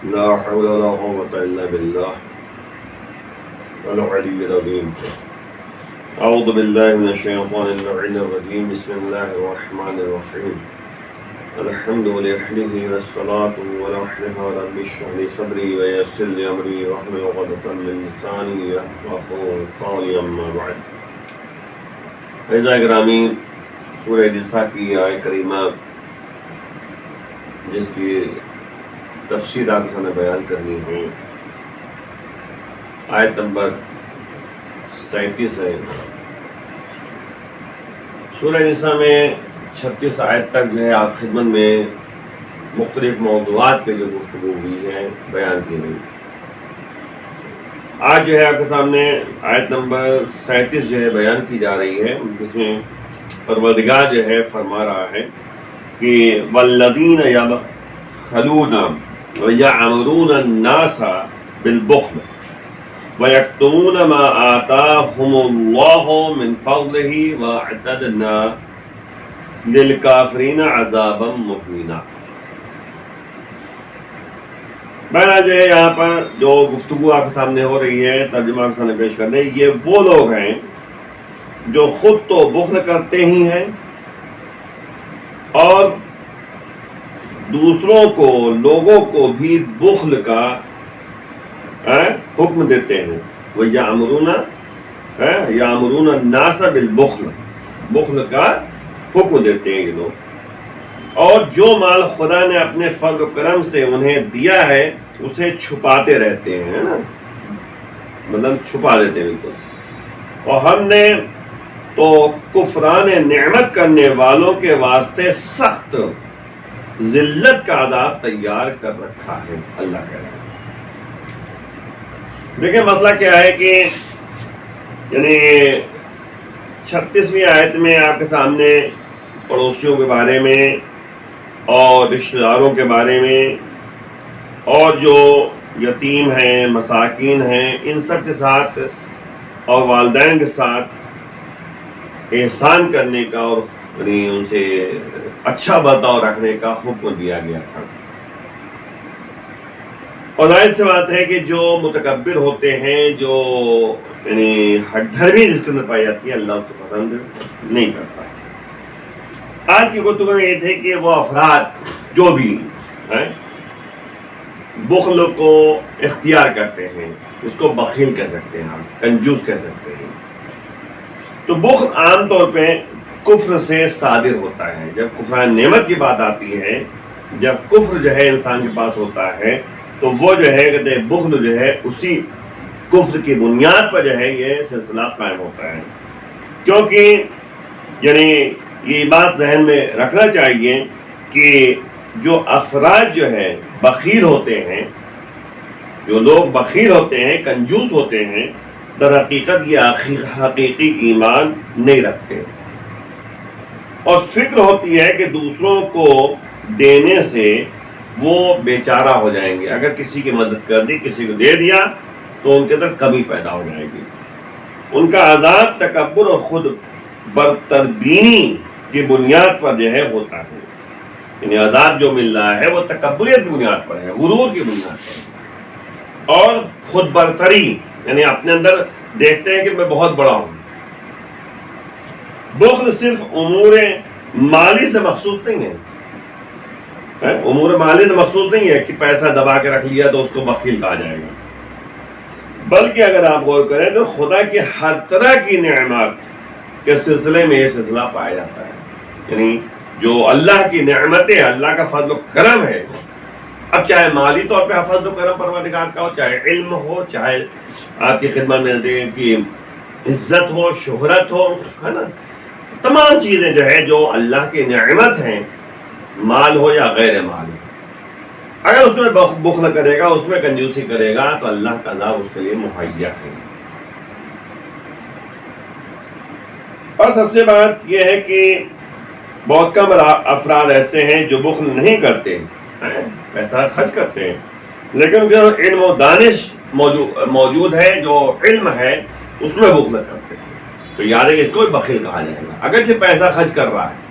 لا حول ولا قوة إلا بالله العلي العظيم أعوذ بالله من الشيطان اللعين الرجيم بسم الله الرحمن الرحيم الحمد لله والصلاة ونحلها رب اشرح لي صدري ويسر لي أمري واحلل عقدة من لساني يفقهوا قولي أما بعد اعزائے گرامی سورہ نساء کی آیت کریمہ جس کی تفسیر آپ کے سامنے بیان کرنی ہے آیت نمبر 37 ہے۔ سورہ نساء میں 36 آیت تک جو ہے آپ خدمت میں مختلف موضوعات پہ جو گفتگو ہوئی ہے بیان کی گئی۔ آج جو ہے آپ کے سامنے آیت نمبر 37 جو ہے بیان کی جا رہی ہے، جس میں پروردگار جو ہے فرما رہا ہے کہ والذین یبخلون وَيَعْمُرُونَ النَّاسَ بِالْبُخْلِ وَيَكْتُمُونَ مَا آتَاهُمُ اللَّهُ مِنْ فَضْلِهِ وَأَعْتَدْنَا لِلْكَافِرِينَ عَذَابًا مُهِينًا۔ بہرحال جو ہے یہاں پر جو گفتگو آپ کے سامنے ہو رہی ہے، ترجمہ آپ کے سامنے پیش کرنے، یہ وہ لوگ ہیں جو خود تو بخل کرتے ہی ہیں اور دوسروں کو، لوگوں کو بھی بخل کا حکم دیتے ہیں۔ وہ یامرون الناس بالبخل، بخل کا حکم دیتے ہیں یہ لوگ، اور جو مال خدا نے اپنے فضل و کرم سے انہیں دیا ہے اسے چھپاتے رہتے ہیں نا، مطلب چھپا دیتے ہیں بالکل۔ اور ہم نے تو کفران نعمت کرنے والوں کے واسطے سخت ذلت کا عذاب تیار کر رکھا ہے، اللہ کہہ رہا ہے۔ دیکھیں مسئلہ کیا ہے کہ یعنی 36ویں آیت میں آپ کے سامنے پڑوسیوں کے بارے میں اور رشتہ داروں کے بارے میں اور جو یتیم ہیں، مساکین ہیں، ان سب کے ساتھ اور والدین کے ساتھ احسان کرنے کا اور ان سے اچھا برتاؤ رکھنے کا حکم دیا گیا تھا۔ اور ظاہر سی بات ہے کہ جو متکبر ہوتے ہیں، جو یعنی ہٹ دھرمی جس کے اندر پائی جاتی ہے، اللہ اس کو پسند نہیں کرتا۔ آج کی گفتگو میں یہ تھے کہ وہ افراد جو بھی ہیں بخل کو اختیار کرتے ہیں، اس کو بخیل کہہ سکتے ہیں، ہم کنجوس کہہ سکتے ہیں۔ تو بخل عام طور پہ کفر سے صادر ہوتا ہے۔ جب کفران نعمت کی بات آتی ہے، جب کفر جو ہے انسان کے پاس ہوتا ہے تو وہ جو ہے کہتے ہیں بخل جو ہے اسی کفر کی بنیاد پر جو ہے یہ سلسلہ قائم ہوتا ہے۔ کیونکہ یعنی یہ بات ذہن میں رکھنا چاہیے کہ جو افراد جو ہے بخیل ہوتے ہیں، جو لوگ بخیل ہوتے ہیں، کنجوس ہوتے ہیں، در حقیقت یہ حقیقی ایمان نہیں رکھتے، اور فکر ہوتی ہے کہ دوسروں کو دینے سے وہ بیچارہ ہو جائیں گے۔ اگر کسی کی مدد کر دی، کسی کو دے دیا تو ان کے اندر کمی پیدا ہو جائے گی۔ ان کا عذاب تکبر اور خود برتربینی کی بنیاد پر جو ہے ہوتا ہے، یعنی عذاب جو مل رہا ہے وہ تکبریت کی بنیاد پر ہے، غرور کی بنیاد پر ہے، اور خود برتری یعنی اپنے اندر دیکھتے ہیں کہ میں بہت بڑا ہوں۔ بخل صرف امور مالی سے مخصوص نہیں ہے، امور مالی سے مخصوص نہیں ہے کہ پیسہ دبا کے رکھ لیا تو اس کو بخیل کہا جائے گا، بلکہ اگر آپ غور کریں تو خدا کی ہر طرح کی نعمت کے سلسلے میں یہ سلسلہ پایا جاتا ہے۔ یعنی جو اللہ کی نعمتیں، اللہ کا فضل و کرم ہے، اب چاہے مالی طور پہ فضل و کرم پروردگار کا ہو، چاہے علم ہو، چاہے آپ کی خدمت میں کی عزت ہو، شہرت ہو، ہے نا، تمام چیزیں جو ہے جو اللہ کی نعمت ہیں، مال ہو یا غیر مال ہو، اگر اس میں بخل کرے گا، اس میں کنجوسی کرے گا تو اللہ کا عذاب اس کے لیے مہیا ہے۔ اور سب سے بات یہ ہے کہ بہت کم افراد ایسے ہیں جو بخل نہیں کرتے، پیسہ خرچ کرتے ہیں، لیکن جو علم و دانش موجود ہے، جو علم ہے، اس میں بخل کرتے ہیں، تو یاد ہے کہ اس کو بخیل کہا جائے گا، اگرچہ پیسہ خرچ کر رہا ہے،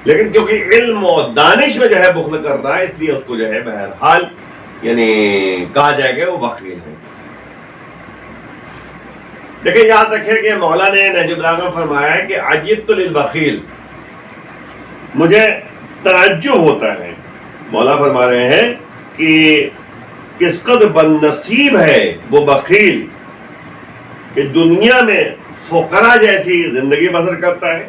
لیکن کیونکہ علم و دانش میں جو ہے بخل کر رہا ہے، اس لیے اس کو جو ہے بہرحال یعنی کہا جائے گا وہ بخیل ہے. دیکھیں یاد رکھیں کہ مولا نے نہج البلاغہ میں فرمایا ہے کہ عجبت للبخیل، مجھے تعجب ہوتا ہے. مولا فرما رہے ہیں کہ کس قدر بد نصیب ہے وہ بخیل کہ دنیا میں فقراء جیسی زندگی بسر کرتا ہے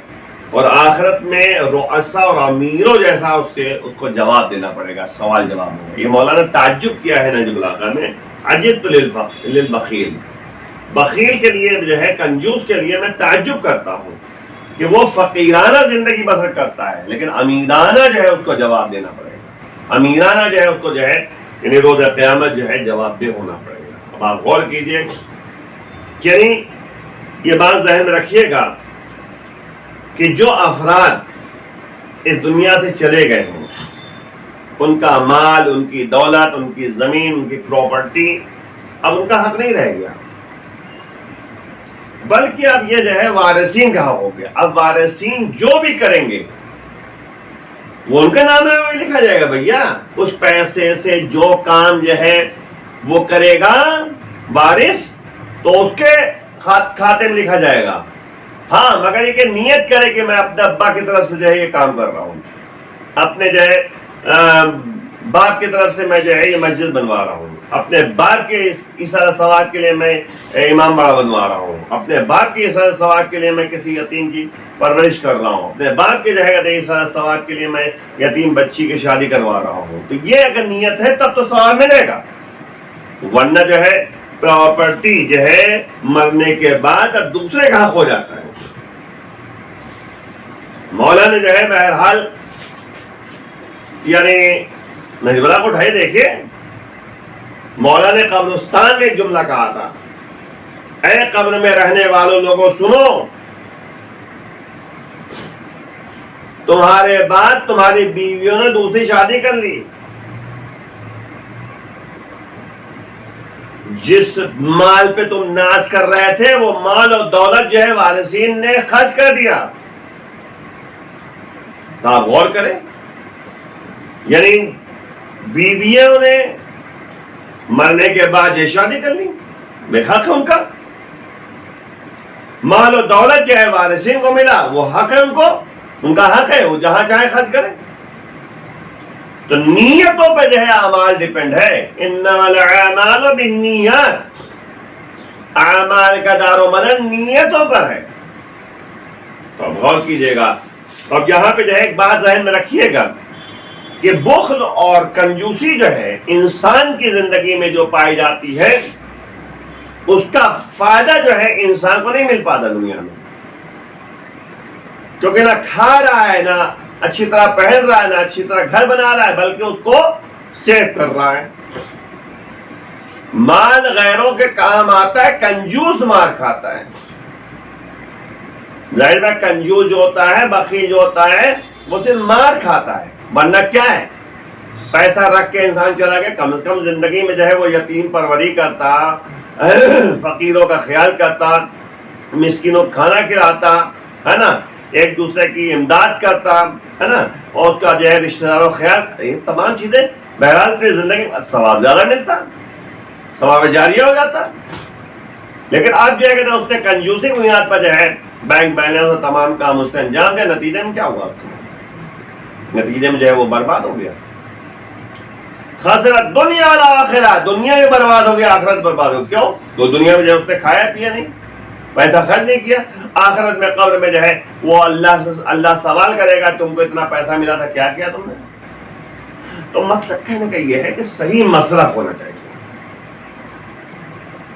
اور آخرت میں رؤساء اور امیروں جیسا اس کو جواب دینا پڑے گا، سوال جواب ہوگا. یہ مولانا تعجب کیا ہے نہج البلاغہ میں، عجبت للبخیل، بخیل کے لیے جو ہے، کنجوس کے لیے میں تعجب کرتا ہوں کہ وہ فقیرانہ زندگی بسر کرتا ہے لیکن امیرانہ جو ہے اس کو جواب دینا پڑے گا، امیرانہ جو ہے اس کو جو ہے یعنی روز قیامت جو ہے جواب دہ ہونا پڑے گا. اب آپ غور کیجئے، یعنی یہ بات ذہن میں رکھیے گا کہ جو افراد اس دنیا سے چلے گئے ہیں ان کا مال، ان کی دولت، ان کی زمین، ان کی پراپرٹی اب ان کا حق نہیں رہ گیا، بلکہ اب یہ جو ہے وارثین کا حق ہو گیا. اب وارثین جو بھی کریں گے وہ ان کے نام میں لکھا جائے گا. بھیا اس پیسے سے جو کام جو ہے وہ کرے گا وارث تو اس کے کھاتے میں لکھا جائے گا. ہاں مگر یہ کہ نیت کرے کہ میں اپنے ابا کی طرف سے جو ہے یہ کام کر رہا ہوں، اپنے جو ہے باپ کی طرف سے میں جو ہے یہ مسجد بنوا رہا ہوں، اپنے باپ کے ایثار ثواب کے لیے میں امام باڑہ بنوا رہا ہوں، اپنے باپ کے ایثار ثواب کے لیے میں کسی یتیم کی پرورش کر رہا ہوں، اپنے باپ کے جو ہے ایثار ثواب کے لیے میں یتیم بچی کی شادی کروا رہا ہوں. تو یہ اگر نیت ہے تب تو ثواب ملے گا، ورنہ جو ہے پراپرٹی جو ہے مرنے کے بعد اب دوسرے کا حق ہو جاتا ہے. مولا نے جو ہے بہرحال یعنی نہج البلاغہ کو اٹھائے دیکھیے، مولا نے قبرستان میں ایک جملہ کہا تھا، اے قبر میں رہنے والوں لوگوں سنو، تمہارے بعد تمہاری بیویوں نے دوسری شادی کر لی، جس مال پہ تم ناز کر رہے تھے وہ مال اور دولت جو ہے وارثین نے خرچ کر دیا. تو آپ غور کریں، یعنی بیویوں نے مرنے کے بعد یہ شادی کر لی، بے حق ہے ان کا. مال و دولت جو ہے وارثین کو ملا، وہ حق ہے ان کو، ان کا حق ہے وہ جہاں چاہے خرچ کرے. تو نیتوں پہ جو ہے اعمال ڈیپینڈ ہے. انما الاعمال بالنیات، اعمال کا دار و مدار نیتوں پر ہے. تو اب غور کیجئے گا. اب یہاں پہ جو ہے ایک بات ذہن میں رکھیے گا کہ بخل اور کنجوسی جو ہے انسان کی زندگی میں جو پائی جاتی ہے اس کا فائدہ جو ہے انسان کو نہیں مل پاتا دنیا میں، کیونکہ نہ کھا رہا ہے، نہ اچھی طرح پہن رہا ہے، نہ اچھی طرح گھر بنا رہا ہے، بلکہ اس کو سیو کر رہا ہے. مال غیروں کے کام آتا ہے، کنجوس مار کھاتا ہے. ظاہر ہے کنجوس جو ہوتا ہے، بخیل جو ہوتا ہے وہ صرف مار کھاتا ہے، ورنہ کیا ہے پیسہ رکھ کے انسان چلا گیا، کم از کم زندگی میں جو ہے وہ یتیم پروری کرتا، فقیروں کا خیال کرتا، مسکینوں کو کھانا کھلاتا ہے نا، ایک دوسرے کی امداد کرتا ہے نا، اور اس کا جو ہے رشتہ داروں خیال، یہ تمام چیزیں بہرحال اپنی زندگی میں ثواب زیادہ ملتا، ثواب جاریہ ہو جاتا. لیکن اب جو ہے کہ اس نے کنجوسی بنیاد پر جو ہے بینک بیلنس اور تمام کام اس سے انجام دیا، نتیجے میں کیا ہوا؟ نتیجے میں جو ہے وہ برباد ہو گیا. خسرت دنیا والآخرہ، دنیا بھی برباد ہو گیا، آخرت برباد ہو. کیوں؟ تو دنیا میں جو ہے اس نے کھایا پیا نہیں، پیسہ خرچ نہیں کیا. آخرت میں قبر میں جو ہے وہ اللہ سوال کرے گا تم کو اتنا پیسہ ملا تھا، کیا کیا تم نے؟ تو مطلب کہنے کا یہ ہے کہ صحیح مصرف ہونا چاہیے.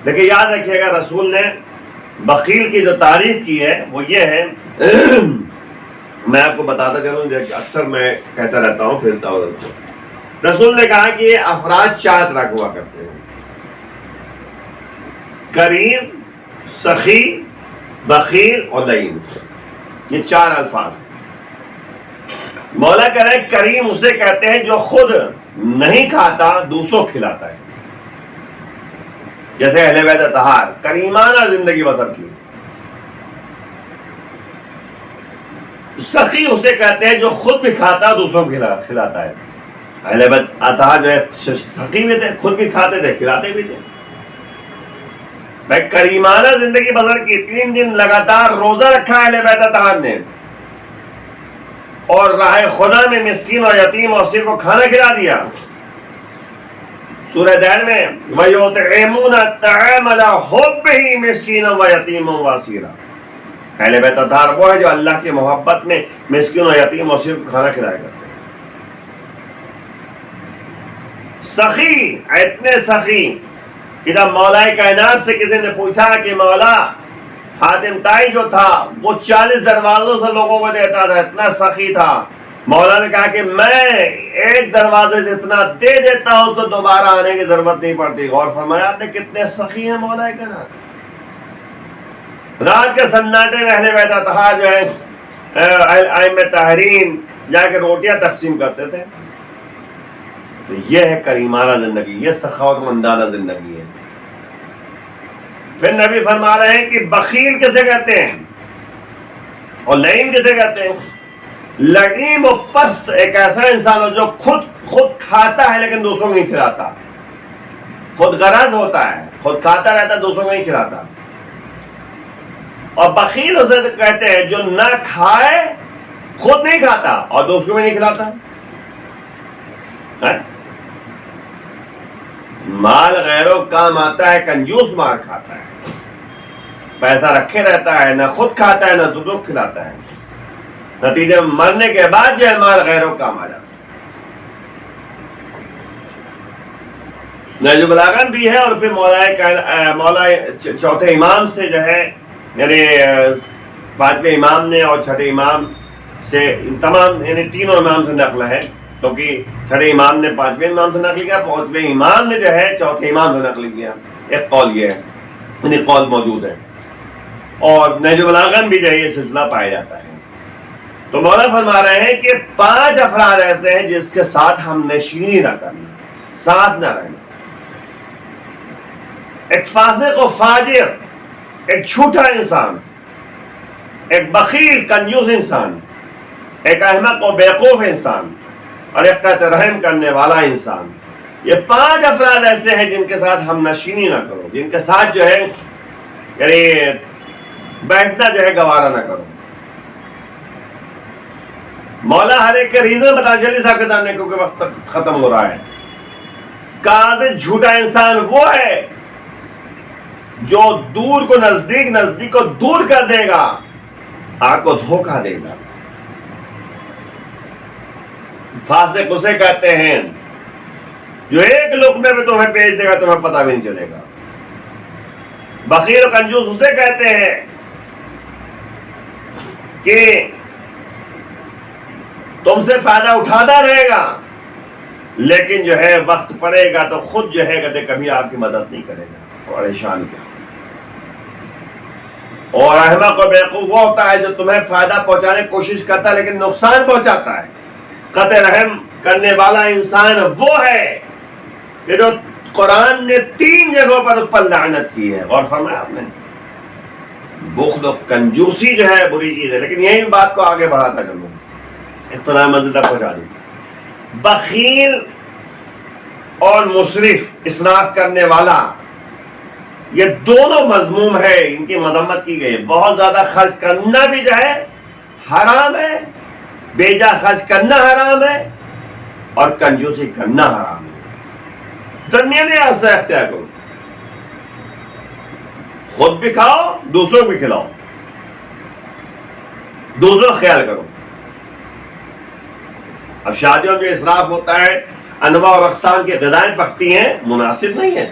دیکھیں یاد رکھیے گا، رسول نے بخیل کی جو تعریف کی ہے وہ یہ ہے، میں آپ کو بتاتا چلوں، اکثر میں کہتا رہتا ہوں، پھرتا ہوں. رسول نے کہا کہ یہ افراد 4 طرح ہوا کرتے ہیں: کریم، سخی، بخیل اور لعین. یہ 4 الفاظ. مولا کہہ رہے کریم اسے کہتے ہیں جو خود نہیں کھاتا دوسروں کھلاتا ہے، جیسے اہل بیت اطہار کریمانہ زندگی بسر کی. سخی اسے کہتے ہیں جو خود بھی کھاتا دوسروں کو کھلاتا ہے. اہل بیت اطہار جو ہے سخی بھی تھے، خود بھی کھاتے تھے، کھلاتے بھی تھے. بھائی کریمانہ زندگی بسر کی، 3 دن لگاتار روزہ رکھا اہل بیت اطہار نے، اور راہ خدا میں مسکین اور یتیم اور اسیر کو کھانا کھلا دیا. سورہ دین میں وَيُطْعِمُونَ الطَّعَامَ عَلَىٰ حُبِّهِ مِسْكِينًا وَيَتِيمًا وَأَسِيرًا. اہل بیت اطہار وہ ہے جو اللہ کی محبت میں مسکین اور یتیم اور اسیر کو کھانا کھلایا کرتے ہیں. سخی، اتنے سخی کہ جب مولا کائنات سے کسی نے پوچھا کہ مولا حاتم طائی جو تھا وہ 40 دروازوں سے لوگوں کو دیتا تھا، اتنا سخی تھا. مولا نے کہا کہ میں ایک دروازے سے اتنا دے دیتا ہوں تو دوبارہ آنے کی ضرورت نہیں پڑتی. اور فرمایا آپ نے کتنے سخی ہیں مولا کائنات. رات کے سناٹے میں اہل بیت اطہار جو ہے ائمہ طاہرین جا کے روٹیاں تقسیم کرتے تھے. تو یہ ہے کریمانہ زندگی، یہ سخاوت مندانہ زندگی ہے. پھر نبی فرما رہے ہیں کہ بخیل کسے کہتے ہیں اور لعین کسے کہتے ہیں؟ لعین و پست ایک ایسا انسان ہو جو خود کھاتا ہے لیکن دوسروں کو نہیں کھلاتا، خود غرض ہوتا ہے، خود کھاتا رہتا ہے دوسروں کو نہیں کھلاتا. اور بخیل اسے کہتے ہیں جو نہ کھائے، خود نہیں کھاتا اور دوسروں کو نہیں کھلاتا. مال غیروں کام آتا ہے، کنجوس مار کھاتا ہے، پیسہ رکھے رہتا ہے، نہ خود کھاتا ہے نہ دوسروں کو کھلاتا ہے. نتیجے میں مرنے کے بعد جو ہے مال غیروں کام آ جاتا ہے. نہج البلاغہ بھی ہے. اور پھر مولا چوتھے امام سے جو ہے، یعنی 5ویں امام نے اور 6ٹھے امام سے، تمام یعنی تینوں امام سے نقل ہے، کیونکہ 6ٹھے امام نے 5ویں امام سے نقل کیا، 5ویں امام نے جو ہے 4تھے امام سے نقل کیا. ایک قول یہ ہے، یعنی قول موجود ہے. اور نہج البلاغہ بھی جو ہے یہ سلسلہ پایا جاتا ہے. تو مولا فرما رہے ہیں کہ 5 افراد ایسے ہیں جس کے ساتھ ہم نشینی نہ کرنا، ساتھ نہ رہنا. ایک فاسق و فاجر، ایک جھوٹا انسان، ایک بخیل کنجوس انسان، ایک احمق و بیوقوف انسان، اور ایک قطع رحم کرنے والا انسان. یہ 5 افراد ایسے ہیں جن کے ساتھ ہم نشینی نہ کرو، جن کے ساتھ جو ہے یعنی بیٹھنا جو ہے گوارا نہ کرو. مولا ہر ایک کے ریزن بتا جلدی صاحب کے سامنے کیونکہ وقت ختم ہو رہا ہے. کاذب جھوٹا انسان وہ ہے جو دور کو نزدیک، نزدیک کو دور کر دے گا، آپ کو دھوکہ دے گا. فاسق اسے کہتے ہیں جو ایک لقمے میں تمہیں بیچ دے گا، تمہیں پتہ بھی نہیں چلے گا. بخیل و کنجوس اسے کہتے ہیں کہ تم سے فائدہ اٹھاتا رہے گا لیکن جو ہے وقت پڑے گا تو خود جو ہے کبھی آپ کی مدد نہیں کرے گا. پریشان کیا. اور احمق و بیوقوف وہ ہوتا ہے جو تمہیں فائدہ پہنچانے کی کوشش کرتا ہے لیکن نقصان پہنچاتا ہے. قطع رحم کرنے والا انسان وہ ہے کہ جو قرآن نے 3 جگہوں پر اس پر لعنت کی ہے. اور فرمایا آپ نے بخل و کنجوسی جو ہے بری چیز ہے. لیکن یہی بات کو آگے بڑھاتا چلوں، اختلاف منزل تک پہنچا دوں. بخیل اور مسرف، اسراف کرنے والا، یہ دونوں مذموم ہے، ان کی مذمت کی گئی. بہت زیادہ خرچ کرنا بھی جو ہے حرام ہے، بیجا خرچ کرنا حرام ہے، اور کنجوسی کرنا حرام ہے. درمیانے راستہ اختیار کرو، خود بھی کھاؤ دوسروں بھی کھلاؤ، دوسروں کا خیال کرو. اب شادیوں میں اسراف ہوتا ہے، انواع اور اقسام کی غذائیں پکتی ہیں، مناسب نہیں ہے.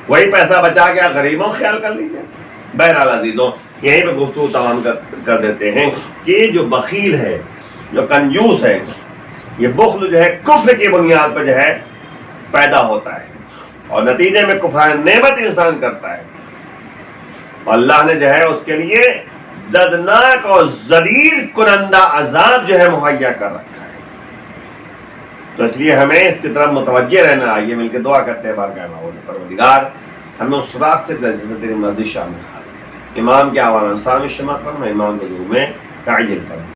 وہی پیسہ بچا کے غریبوں کا خیال کر لیجیے. بہرحال عزیزوں، یہیں پہ گفتگو تمام کر دیتے ہیں کہ جو بخیل ہے، جو کنجوس ہے، یہ بخل جو ہے کفر کی بنیاد پر جو ہے پیدا ہوتا ہے اور نتیجے میں کفران نعمت انسان کرتا ہے. اور اللہ نے جو ہے اس کے لیے دردناک اور ذلیل کنندہ عذاب جو ہے مہیا کر رکھا ہے. تو اس لیے ہمیں اس کی طرف متوجہ رہنا. آئیے مل کے دعا کرتے ہیں بارگاہ معبود پروردگار ہمیں اس راستے پر جس میں تیری مرضی شامل ہے. امام کے آوان انسان شمع فرما، امام کے ظلم میں تعجیل فرما.